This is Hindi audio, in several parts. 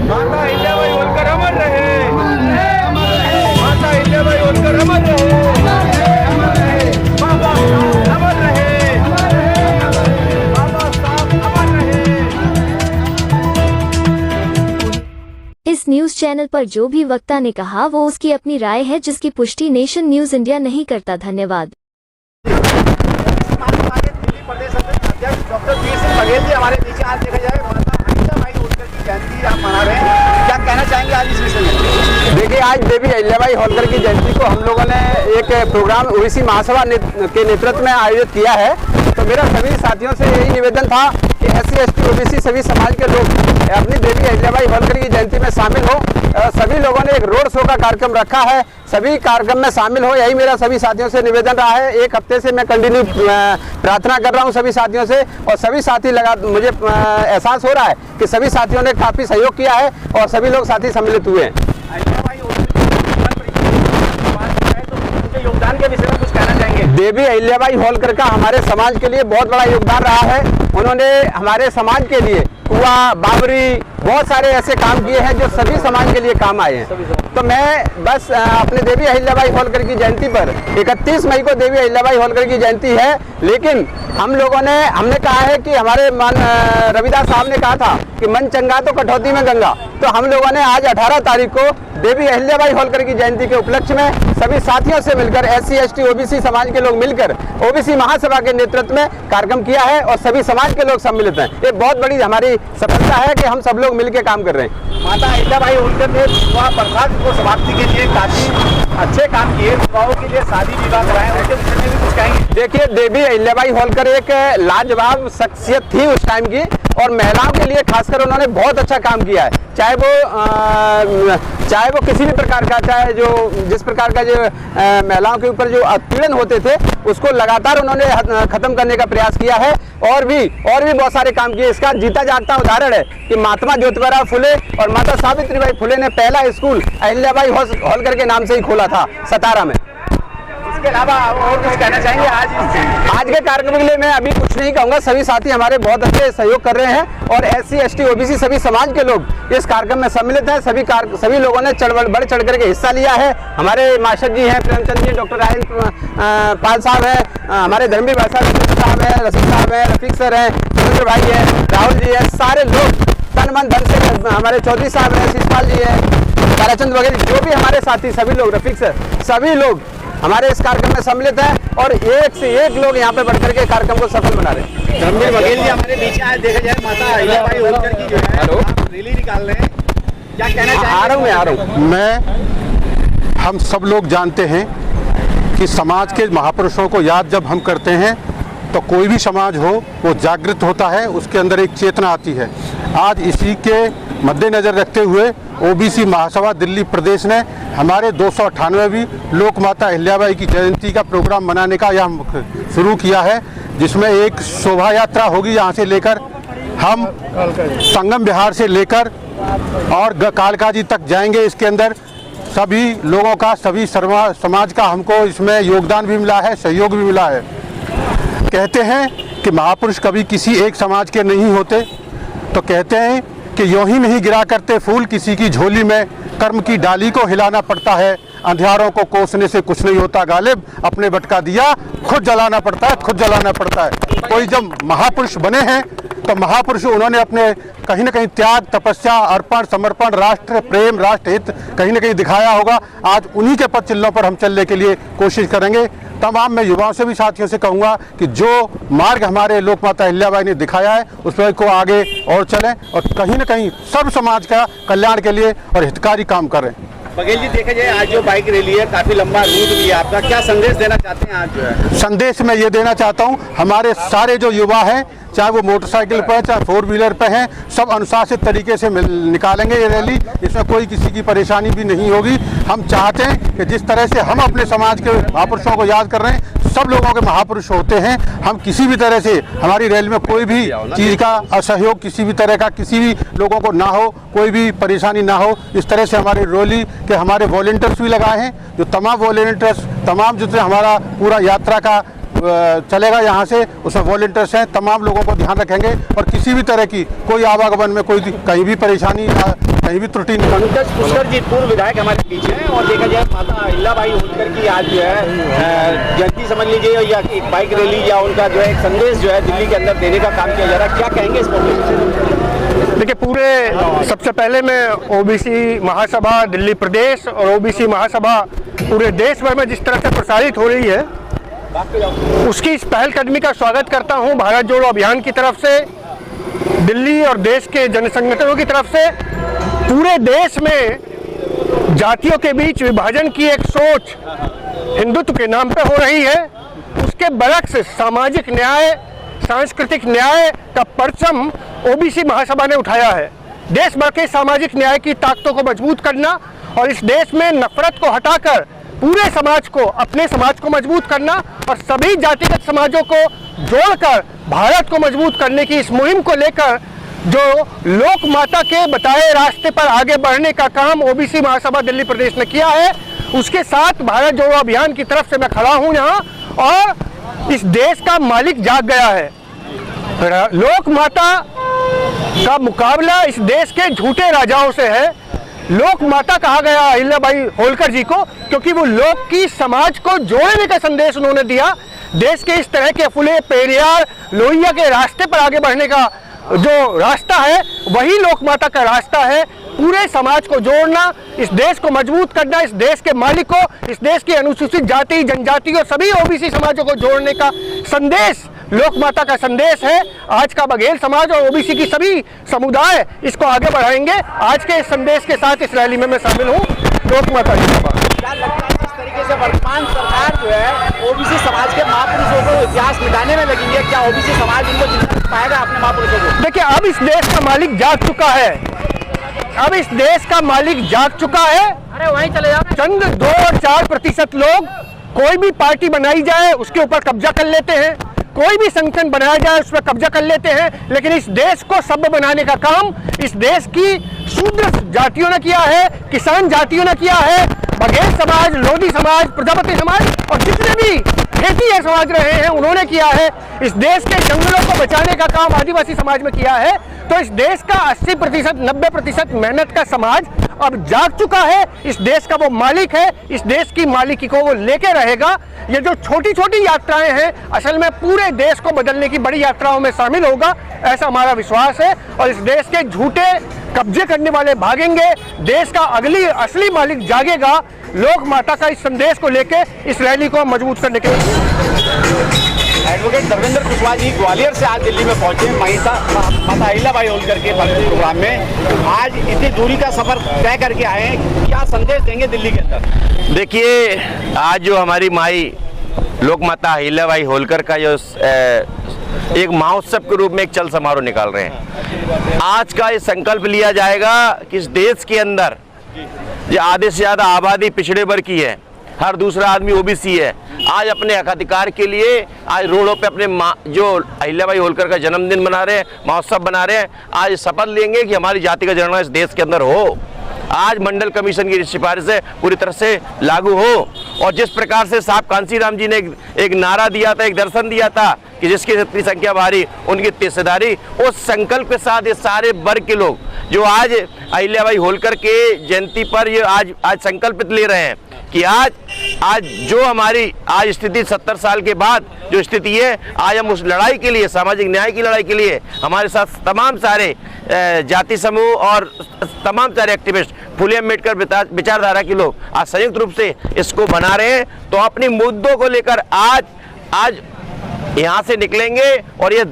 माता अहिल्याबाई होलकर अमर रहे, माता अहिल्याबाई होलकर अमर रहे, बाबा साहब अमर रहे, बाबा साहब अमर रहे। इस न्यूज चैनल पर जो भी वक्ता ने कहा वो उसकी अपनी राय है, जिसकी पुष्टि नेशन न्यूज इंडिया नहीं करता। धन्यवाद। दिल्ली प्रदेश अध्यक्ष डॉक्टर वी सिंह बघेल जी हमारे नीचे आज देखा जाए माता अहिल्याबाई होलकर की जयंती आप मना रहे हैं, क्या कहना चाहेंगे आज इस विषय में? देखिए, आज देवी अहिल्याबाई होलकर की जयंती को हम लोगों ने एक प्रोग्राम ओबीसी महासभा के नेतृत्व में आयोजित किया है। तो मेरा सभी साथियों से यही निवेदन था कि SC ST OBC सभी समाज के लोग अपनी देवी अहिल्याबाई होलकर की जयंती में शामिल हो। सभी लोगों ने एक रोड शो का कार्यक्रम रखा है, सभी कार्यक्रम में शामिल हो, यही मेरा सभी साथियों से निवेदन रहा है। एक हफ्ते से मैं कंटिन्यू प्रार्थना कर रहा हूं सभी साथियों से, और सभी साथी मुझे एहसास हो रहा है कि सभी साथियों ने काफ़ी सहयोग किया है और सभी लोग साथी सम्मिलित हुए हैं। योगदान के विषय में कुछ कहना चाहेंगे? देवी अहिल्याबाई होलकर का हमारे समाज के लिए बहुत बड़ा योगदान रहा है। उन्होंने हमारे समाज के लिए कुआं, बाबरी, बहुत सारे ऐसे काम किए हैं जो सभी समाज के लिए काम आए हैं। तो मैं बस अपने देवी अहिल्याबाई होलकर की जयंती पर 31 मई को देवी अहिल्याबाई होलकर की जयंती है, लेकिन हमने कहा है कि हमारे रविदास साहब ने कहा था कि मन चंगा तो कटौती में गंगा। तो हम लोगों ने आज 18 तारीख को देवी अहिल्याबाई होलकर की जयंती के उपलक्ष्य में सभी साथियों से मिलकर SC ST OBC समाज के लोग मिलकर OBC महासभा के नेतृत्व में कार्यक्रम किया है और सभी समाज के लोग सम्मिलित हैं। ये बहुत बड़ी हमारी सफलता है कि हम सब लोग मिलकर काम कर रहे हैं। माता अहिल्याबाई होलकर ने विवाह प्रथा को समाप्ति के लिए काफी अच्छे काम किए, विवाहों के लिए शादी विवाह कराए, उनके विषय में भी कुछ कहेंगे? देखिए, देवी अहिल्याबाई होलकर एक लाजवाब शख्सियत थी उस टाइम की, और महिलाओं के लिए खासकर उन्होंने बहुत अच्छा काम किया है। चाहे वो किसी भी प्रकार का, चाहे जिस प्रकार का जो महिलाओं के ऊपर जो उत्पीड़न होते थे उसको लगातार उन्होंने खत्म करने का प्रयास किया है, और भी बहुत सारे काम किए। इसका जीता जागता उदाहरण है कि महात्मा ज्योतिबा फुले और माता सावित्रीबाई फुले ने पहला स्कूल अहिल्याबाई होलकर के नाम से ही खोला था सतारा में। इसके अलावा और कुछ कहना चाहेंगे आज के कार्यक्रम के लिए? मैं अभी कुछ नहीं कहूँगा, सभी साथी हमारे बहुत अच्छे सहयोग कर रहे हैं और SC ST OBC सभी समाज के लोग इस कार्यक्रम में सम्मिलित हैं। सभी लोगों ने बढ़ चढ़ करके हिस्सा लिया है। हमारे मास्टर जी हैं, प्रेमचंद जी, डॉक्टर राजेंद्र पाल साहब हैं, हमारे धर्मवीर भाई साहब हैं, रफीक साहब हैं, रफीक सर हैं, सुरेंद्र भाई हैं, राहुल जी हैं, सारे लोग तन मन धन से, हमारे चौधरी साहब हैं, शिषपाल जी हैं, ताराचंद वगैरह, जो भी हमारे साथी सभी लोग, रफीक सर, सभी लोग हमारे इस कार्यक्रम में सम्मिलित हैं और एक से एक लोग यहाँ पे बढ़कर के कार्यक्रम को सफल बना रहे हैं। धर्मवीर बघेल जी हमारे बीच आज देखा जाए माता अहिल्याबाई होलकर की जो है रैली निकाल रहे हैं, क्या कहना चाहेंगे? आ रहा हूँ। हम सब लोग जानते हैं कि समाज के महापुरुषों को याद जब हम करते हैं तो कोई भी समाज हो वो जागृत होता है, उसके अंदर एक चेतना आती है। आज इसी के मद्देनज़र रखते हुए OBC महासभा दिल्ली प्रदेश ने हमारे 298वीं लोक माता अहिल्याबाई की जयंती का प्रोग्राम मनाने का यह शुरू किया है, जिसमें एक शोभा यात्रा होगी। यहाँ से लेकर हम संगम विहार से लेकर और कालका जी तक जाएंगे। इसके अंदर सभी लोगों का, सभी समाज का हमको इसमें योगदान भी मिला है, सहयोग भी मिला है। कहते हैं कि महापुरुष कभी किसी एक समाज के नहीं होते, तो कहते हैं कि यूं ही नहीं गिरा करते फूल किसी की झोली में, कर्म की डाली को हिलाना पड़ता है, अंधियारों को कोसने से कुछ नहीं होता गालिब, अपने भटका दिया खुद जलाना पड़ता है, खुद जलाना पड़ता है। कोई जब महापुरुष बने हैं तो महापुरुष उन्होंने अपने कहीं ना कहीं त्याग, तपस्या, अर्पण, समर्पण, राष्ट्र प्रेम, राष्ट्र हित कहीं ना कहीं दिखाया होगा। आज उन्हीं के पद चिन्हों पर हम चलने के लिए कोशिश करेंगे। तमाम मैं युवाओं से भी, साथियों से कहूँगा कि जो मार्ग हमारे लोक माता अहिल्याबाई ने दिखाया है उस पर को आगे और चलें और कहीं ना कहीं सर्व समाज का कल्याण के लिए और हितकारी काम करें। बघेल जी देखा जाए आज जो बाइक रैली है, काफी लंबा रूट भी है आपका, क्या संदेश देना चाहते हैं आज जो है? संदेश मैं ये देना चाहता हूँ, हमारे सारे जो युवा हैं, चाहे वो मोटरसाइकिल पर चाहे 4 व्हीलर पे हैं, सब अनुशासित तरीके से निकालेंगे ये रैली। इसमें कोई किसी की परेशानी भी नहीं होगी। हम चाहते हैं कि जिस तरह से हम अपने समाज के महापुरुषों को याद कर रहे हैं, सब लोगों के महापुरुष होते हैं। हम किसी भी तरह से हमारी रैली में कोई भी चीज़ का असहयोग, किसी भी तरह का किसी भी लोगों को ना हो, कोई भी परेशानी ना हो, इस तरह से हमारी रैली के हमारे वॉलंटियर्स भी लगाए हैं। जो तमाम वॉलंटियर्स, तमाम जितने हमारा पूरा यात्रा का चलेगा यहाँ से, उसमें वॉलंटियर्स हैं, तमाम लोगों को ध्यान रखेंगे और किसी भी तरह की कोई आवागमन में कोई कहीं भी परेशानी या कहीं भी त्रुटि नहीं। पंकज पुष्कर जी पूर्व विधायक हमारे पीछे हैं और देखा जाए माता अहिल्याबाई होलकर की आज जो है जयंती समझ लीजिए या एक बाइक रैली या उनका जो है एक संदेश जो है दिल्ली के अंदर देने का काम किया जा रहा है, क्या कहेंगे इस पर? देखिए, पूरे सबसे पहले मैं ओबीसी महासभा दिल्ली प्रदेश और ओबीसी महासभा पूरे देश भर में जिस तरह से प्रसारित हो रही है उसकी इस पहलकदमी का स्वागत करता हूं। भारत जोड़ो अभियान की तरफ से, दिल्ली और देश के जन संगठनों की तरफ से पूरे देश में जातियों के बीच विभाजन की एक सोच हिंदुत्व के नाम पे हो रही है, उसके बरक्स सामाजिक न्याय, सांस्कृतिक न्याय का परचम ओबीसी महासभा ने उठाया है। देश भर के सामाजिक न्याय की ताकतों को मजबूत करना और इस देश में नफरत को हटाकर पूरे समाज को, अपने समाज को मजबूत करना और सभी जातिगत समाजों को जोड़कर भारत को मजबूत करने की इस मुहिम को लेकर जो लोक माता के बताए रास्ते पर आगे बढ़ने का काम ओबीसी महासभा दिल्ली प्रदेश ने किया है, उसके साथ भारत जोड़ो अभियान की तरफ से मैं खड़ा हूं यहाँ। और इस देश का मालिक जाग गया है। लोक माता का मुकाबला इस देश के झूठे राजाओं से है। लोक माता कहा गया अहिल्याबाई होलकर जी को क्योंकि वो लोक की समाज को जोड़ने का संदेश उन्होंने दिया। देश के इस तरह के फुले पेरियार लोहिया के रास्ते पर आगे बढ़ने का जो रास्ता है वही लोक माता का रास्ता है। पूरे समाज को जोड़ना, इस देश को मजबूत करना, इस देश के मालिक को, इस देश की अनुसूचित जाति, जनजाति और सभी ओबीसी समाजों को जोड़ने का संदेश लोक माता का संदेश है। आज का बघेल समाज और ओबीसी की सभी समुदाय इसको आगे बढ़ाएंगे। आज के इस संदेश के साथ इस रैली में मैं शामिल हूँ। लोक माता जिंदाबाद। क्या लगता है जिस तरीके से वर्तमान सरकार जो है ओबीसी समाज के महापुरुषों को इतिहास मिटाने में लगी है, क्या ओबीसी समाज इनको जिंदा पाएगा अपने महापुरुषों को? देखिए, अब इस देश का मालिक जाग चुका है। अब इस देश का मालिक जाग चुका है। अरे वहीं चले जाओ। चंद 2 और 4% लोग कोई भी पार्टी बनाई जाए उसके ऊपर कब्जा कर लेते हैं, कोई भी संगठन बनाया जाए उस पर कब्जा कर लेते हैं, लेकिन इस देश को सभ्य बनाने का काम इस देश की शूद्र जातियों ने किया है, किसान जातियों ने किया है, बघेल समाज, लोधी समाज, प्रजापति समाज और जितने भी खेती समाज रहे हैं उन्होंने किया है। इस देश के जंगलों को बचाने का काम आदिवासी समाज में किया है। तो इस देश का 80%, 90% मेहनत का समाज अब जाग चुका है। इस देश का वो मालिक है, इस देश की मालिकी को वो लेके रहेगा। ये जो छोटी छोटी यात्राएं हैं असल में पूरे देश को बदलने की बड़ी यात्राओं में शामिल होगा, ऐसा हमारा विश्वास है। और इस देश के झूठे कब्जे करने वाले भागेंगे, देश का असली मालिक जागेगा। लोक माता का इस संदेश को लेके इस रैली को मजबूत करने के एडवोकेट धर्मेंद्र कुशवाहा जी ग्वालियर से आज दिल्ली में पहुंचे माता अहिल्याबाई होलकर के प्रोग्राम में। आज इतनी दूरी का सफर तय करके आए हैं, क्या संदेश देंगे दिल्ली के अंदर? देखिए, आज जो हमारी माई लोक माता अहिल्याबाई होलकर का जो एक महोत्सव के रूप में एक चल समारोह निकाल रहे हैं, आज का ये संकल्प लिया जाएगा कि इस देश के अंदर जो आधे से ज़्यादा आबादी पिछड़े वर्ग की है, हर दूसरा आदमी ओबीसी है, आज अपने हक अधिकार के लिए आज रोडों पे अपने जो अहिल्याबाई होलकर का जन्मदिन मना रहे हैं, महोत्सव बना रहे हैं, आज शपथ लेंगे कि हमारी जाति का जनगणना इस देश के अंदर हो। आज मंडल कमीशन की सिफारिशें पूरी तरह से लागू हो। और जिस प्रकार से साहब कांसीराम जी ने एक नारा दिया था, एक दर्शन दिया था कि जिसकी जितनी संख्या भारी उनकी हिस्सेदारी, उस संकल्प के साथ ये सारे वर्ग के लोग जो आज अहिल्याबाई होलकर के जयंती पर ये आज संकल्पित ले रहे हैं कि आज जो हमारी आज स्थिति 70 साल के बाद जो स्थिति है, आज हम उस लड़ाई के लिए, सामाजिक न्याय की लड़ाई के लिए हमारे साथ तमाम सारे जाति समूह और तमाम सारे एक्टिविस्ट, फुले अम्बेडकर विचारधारा के लोग आज संयुक्त रूप से इसको बना रहे हैं। तो अपने मुद्दों को लेकर आज यहाँ से निकलेंगे और ये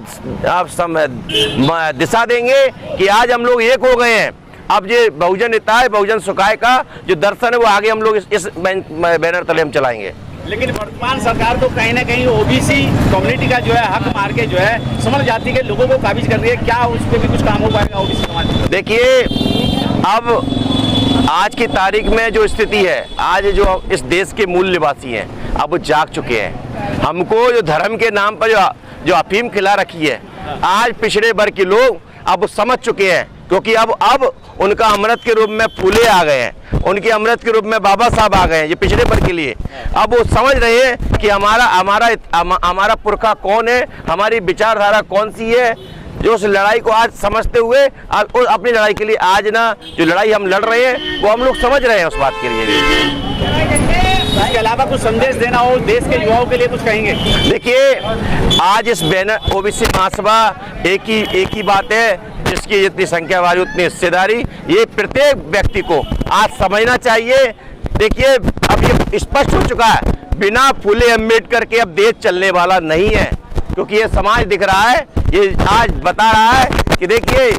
दिशा देंगे कि आज हम लोग एक हो गए हैं। अब ये बहुजन हिताय बहुजन सुखाय का जो दर्शन है वो आगे हम लोग इस बैनर तले हम चलाएंगे। लेकिन वर्तमान सरकार तो कहीं ना कहीं ओबीसी कम्युनिटी का जो है हक मार के जो है समर जाति के लोगों को काबिज कर रही है, क्या उस पर भी कुछ काम हो पाएगा ओबीसी समाज? देखिए, अब आज की तारीख में जो स्थिति है, आज जो इस देश के मूल निवासी हैं अब वो जाग चुके हैं। हमको जो धर्म के नाम पर जो अफीम खिला रखी है, आज पिछड़े वर्ग के लोग अब वो समझ चुके हैं क्योंकि अब उनका अमृत के रूप में फूले आ गए हैं, उनके अमृत के रूप में बाबा साहब आ गए हैं, ये पिछड़े वर्ग के लिए। अब वो समझ रहे हैं कि हमारा पुरखा कौन है, हमारी विचारधारा कौन सी है, जो उस लड़ाई को आज समझते हुए अपनी लड़ाई के लिए आज ना जो लड़ाई हम लड़ रहे हैं वो हम लोग समझ रहे हैं उस बात के लिए। इसके अलावा कुछ संदेश देना हो देश के युवाओं के लिए कुछ कहेंगे? देखिए, आज इस बैनर ओबीसी महासभा एक ही बात है, जिसकी जितनी संख्या वाली उतनी हिस्सेदारी, ये प्रत्येक व्यक्ति को आज समझना चाहिए। देखिए, अब ये स्पष्ट हो चुका है, बिना फूले अम्बेडकर के अब देश चलने वाला नहीं है, क्योंकि ये समाज दिख रहा है, ये आज बता रहा है कि देखिए,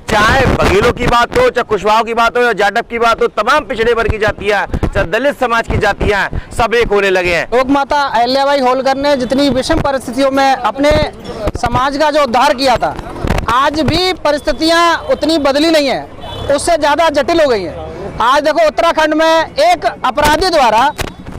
चाहे बघेलों की बात हो, चाहे कुशवाहों की बात हो, या जाटव की बात हो, तमाम पिछड़े वर्ग की जातियां, चाहे दलित समाज की जातियां, सब एक होने लगे हैं। लोक माता अहिल्याबाई होलकर ने जितनी विषम परिस्थितियों में अपने समाज का जो उद्धार किया था, आज भी परिस्थितियां उतनी बदली नहीं है, उससे ज़्यादा जटिल हो गई हैं। आज देखो, उत्तराखंड में एक अपराधी द्वारा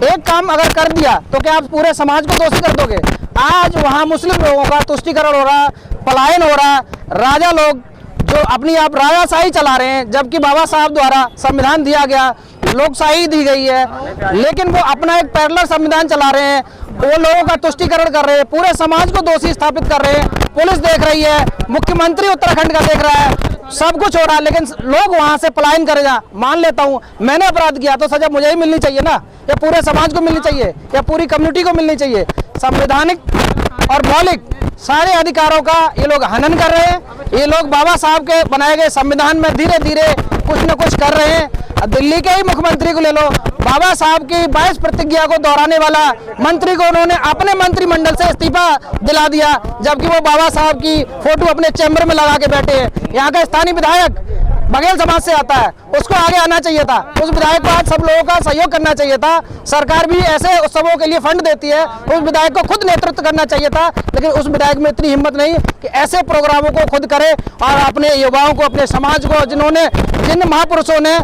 एक काम अगर कर दिया तो क्या आप पूरे समाज को दोषी कर दोगे? आज वहाँ मुस्लिम लोगों का तुष्टीकरण हो रहा, पलायन हो रहा, राजा लोग जो अपनी आप राजाशाही चला रहे हैं, जबकि बाबा साहब द्वारा संविधान दिया गया, लोकशाही दी गई है, लेकिन वो अपना एक पैरेलल संविधान चला रहे हैं, वो लोगों का तुष्टीकरण कर रहे हैं, पूरे समाज को दोषी स्थापित कर रहे हैं। पुलिस देख रही है, मुख्यमंत्री उत्तराखंड का देख रहा है, सब कुछ हो रहा है, लेकिन लोग वहां से पलायन करे जा। मान लेता हूं मैंने अपराध किया तो सजा मुझे ही मिलनी चाहिए ना, या पूरे समाज को मिलनी चाहिए, या पूरी कम्युनिटी को मिलनी चाहिए? संवैधानिक और मौलिक सारे अधिकारों का ये लोग हनन कर रहे हैं। ये लोग बाबा साहब के बनाए गए संविधान में धीरे धीरे कुछ न कुछ कर रहे हैं। दिल्ली के ही मुख्यमंत्री को ले लो, बाबा साहब की 22 प्रतिज्ञा को दोहराने वाला मंत्री को उन्होंने अपने मंत्रिमंडल से इस्तीफा दिला दिया, जबकि वो बाबा साहब की फोटो अपने चैम्बर में लगा के बैठे हैं। यहाँ का स्थानीय विधायक बघेल समाज से आता है, उसको आगे आना चाहिए था, उस विधायक को आज सब लोगों का सहयोग करना चाहिए था। सरकार भी ऐसे उत्सवों के लिए फंड देती है, उस विधायक को खुद नेतृत्व करना चाहिए था, लेकिन उस विधायक में इतनी हिम्मत नहीं कि ऐसे प्रोग्रामों को खुद करे और अपने युवाओं को, अपने समाज को, जिन महापुरुषों ने,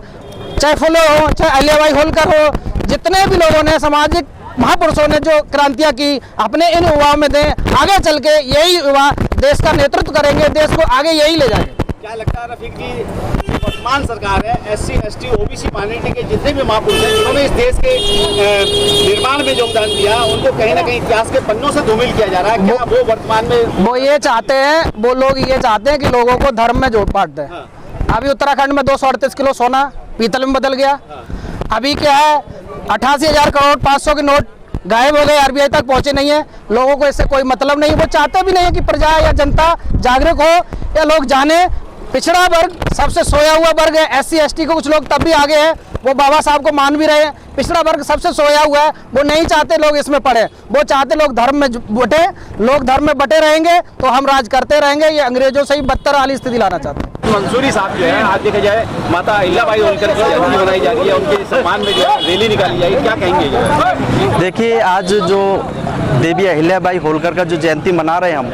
चाहे फुले हो, चाहे अहिल्याबाई होलकर हो, जितने भी लोगों ने, सामाजिक महापुरुषों ने जो क्रांतियां की, अपने इन युवाओं में दें। आगे चल के यही युवा देश का नेतृत्व करेंगे, देश को आगे यही ले जाएंगे। क्या लगता है रफीक जी, वर्तमान सरकार है, SC, ST, OBC माइनॉरिटी के जितने भी महापुरुष हैं, जिन्होंने इस देश के निर्माण में योगदान दिया, उनको कहीं ना कहीं इतिहास के पन्नों से धूमिल किया जा रहा है? क्या वो वर्तमान में वो ये चाहते हैं, वो लोग ये चाहते हैं कि लोगों को धर्म में जोड़ बांट दें। अभी उत्तराखंड में 238 किलो सोना पीतल में बदल गया। अभी क्या है, 88,000 करोड़ 500 के नोट गायब हो गए, RBI तक पहुंचे नहीं है। लोगों को इससे कोई मतलब नहीं, वो चाहते भी नहीं है कि प्रजा या जनता जागरूक हो या लोग जाने। पिछड़ा वर्ग सबसे सोया हुआ वर्ग है, SC, ST को कुछ लोग तब भी आगे हैं, वो बाबा साहब को मान भी रहे हैं। पिछड़ा वर्ग सबसे सोया हुआ है, वो नहीं चाहते लोग इसमें पड़े, वो चाहते लोग धर्म में बटे। लोग धर्म में बटे रहेंगे तो हम राज करते रहेंगे, ये अंग्रेजों से ही बदतर वाली स्थिति लाना चाहते हैं। मंसूरी साहब जो है, आज देखा जाए माता अहिल्याबाई होलकर की जयंती मनाई जा रही है, उनके सम्मान में जो है रैली निकाली जाएगी, क्या कहेंगे? देखिए, आज जो देवी अहिल्याबाई होलकर का जो जयंती मना रहे हैं हम,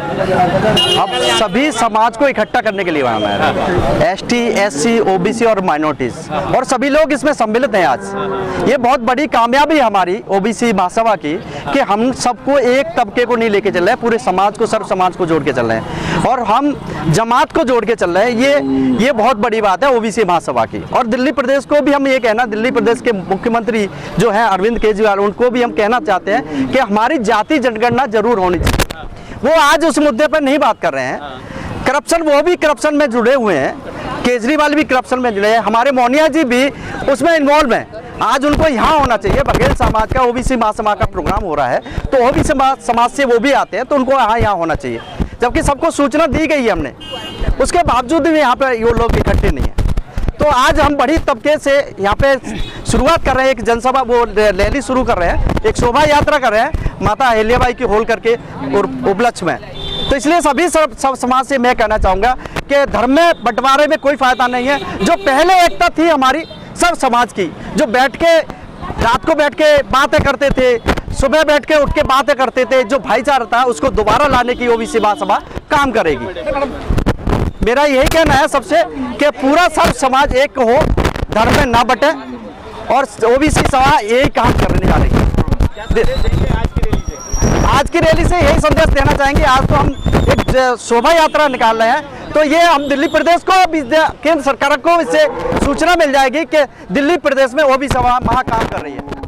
अब सभी समाज को इकट्ठा करने के लिए मना रहे हैं, ST, SC, OBC और माइनॉरिटीज, और सभी लोग इसमें सम्मिलित हैं। आज ये बहुत बड़ी कामयाबी हमारी OBC महासभा की कि हम सबको एक तबके को नहीं लेके चल रहे हैं, पूरे समाज को, सर्व समाज को जोड़ के चल रहे हैं, और हम जमात को जोड़ के चल रहे हैं। ये बहुत बड़ी बात है OBC महासभा की। और दिल्ली प्रदेश को भी हम ये कहना, दिल्ली प्रदेश के मुख्यमंत्री जो हैं अरविंद केजरीवाल, उनको भी हम कहना चाहते हैं कि हमारी जाति जनगणना जरूर होनी चाहिए। वो आज उस मुद्दे पर नहीं बात कर रहे हैं। करप्शन, वो भी करप्शन में जुड़े हुए हैं, केजरीवाल भी करप्शन में जुड़े हैं, हमारे मोनिया जी भी उसमें इन्वॉल्व हैं। आज उनको यहाँ होना चाहिए। बघेल समाज का OBC महासभा का प्रोग्राम हो रहा है, तो OBC समाज से वो भी आते हैं, तो उनको यहाँ होना चाहिए, जबकि सबको सूचना दी गई है हमने, उसके बावजूद भी यहाँ पे ये लोग इकट्ठे नहीं है। तो आज हम बड़ी तबके से यहाँ पे शुरुआत कर रहे हैं, एक जनसभा, वो रैली शुरू कर रहे हैं, एक शोभा यात्रा कर रहे हैं माता अहिल्याबाई की होलकर के उपलक्ष्य में। तो इसलिए सभी सब समाज से मैं कहना चाहूँगा कि धर्म में बंटवारे में कोई फायदा नहीं है। जो पहले एकता थी हमारी सब समाज की, जो बैठ के रात को बैठ के बातें करते थे, सुबह बैठ के उठ के बातें करते थे, जो भाईचारा था उसको दोबारा लाने की OBC महासभा काम करेगी। मेरा यही कहना है सबसे कि पूरा सब समाज एक हो, धर्म में ना बटे, और OBC सभा यही काम करने जा रही है। आज की रैली से यही संदेश देना चाहेंगे। आज तो हम एक शोभा यात्रा निकाल रहे हैं, तो ये हम दिल्ली प्रदेश को केंद्र सरकार को इससे सूचना मिल जाएगी कि दिल्ली प्रदेश में ओबीसी सभा वहाँ काम कर रही है।